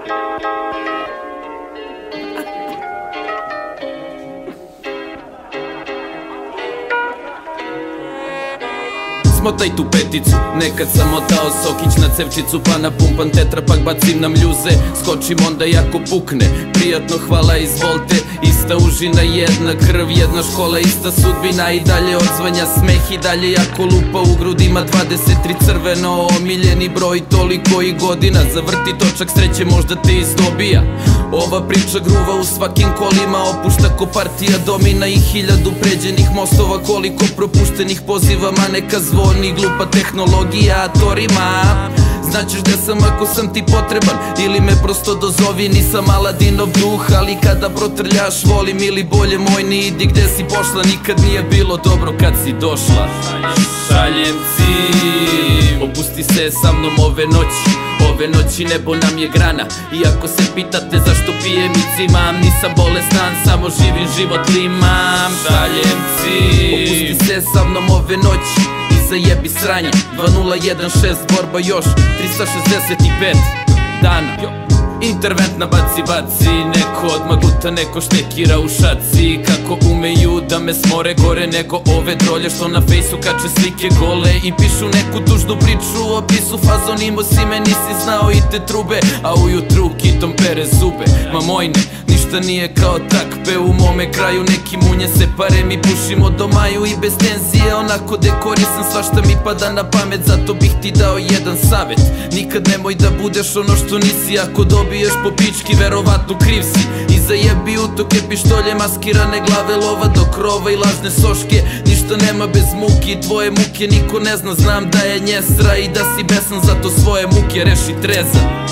Smotaj tu peticu, nekad sam otao sokić na cevčicu, pa napumpan tetra, pak bacim na mljuze. Skočim onda jako pukne, prijatno hvala izvolte. Ista užina, jedna krv, jedna škola, ista sudbina. I dalje odzvanja smeh, i dalje jako lupa u grudima. 23 crveno, omiljeni broj, toliko i godina. Zavrti točak sreće, možda te izdobija. Ova priča gruva u svakim kolima, opušta ko partija domina. I 1000 pređenih mostova, koliko propuštenih poziva. Ma neka zvoni, glupa tehnologija, a to rima. Znaćeš gde sam ako sam ti potreban, ili me prosto dozovi. Nisam Aladinov duh, ali kada protrljaš volim. Ili bolje moj ni idi gde si pošla, nikad nije bilo dobro kad si došla. Šaljem cilj, opusti se sa mnom ove noći. Ove noći nebo nam je grana, iako se pitate zašto pijem i cimam. Nisam bolestan, samo živim život limam. Šaljem cilj, opusti se sa mnom ove noći i zajebi sranje. 2016, borba još 365 dana. Interventna baci, neko odmah guta, neko štekira u šaci. Kako umeju da me smore gore nego ove drolje što na fejsu kače slike gole i pišu neku tužnu priču u opisu. Fazon imao si me, nisi znao i te trube, a ujutru kitom pere zube. Ma mojne, ništa nije kao takve u mome kraju. Neki munje se pare, mi pušimo do maju i bez tenzije onako dekorisan. Svašta mi pada na pamet, zato bih ti dao jedan savet. Nikad nemoj da budeš ono što nisi, ako dobiješ po pički, verovatno kriv si. I zajebi utoke, pištolje, maskirane glave, lova do krova i lažne soške. Ništa nema bez muki, tvoje muke niko ne zna. Znam da je njesra i da si besan, zato svoje muke reši trezan.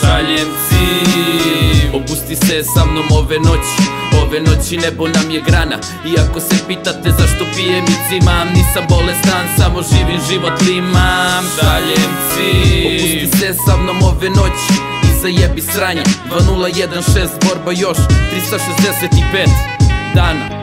Šaljem cilj, opusti se sa mnom ove noći. Ove noći nebo nam je grana, iako se pitate zašto pijem i cimam. Nisam bolestan, samo živim život limam. Šaljem cilj, opusti se sa mnom ove noći i zajebi sranje. 2016, borba još 365 dana.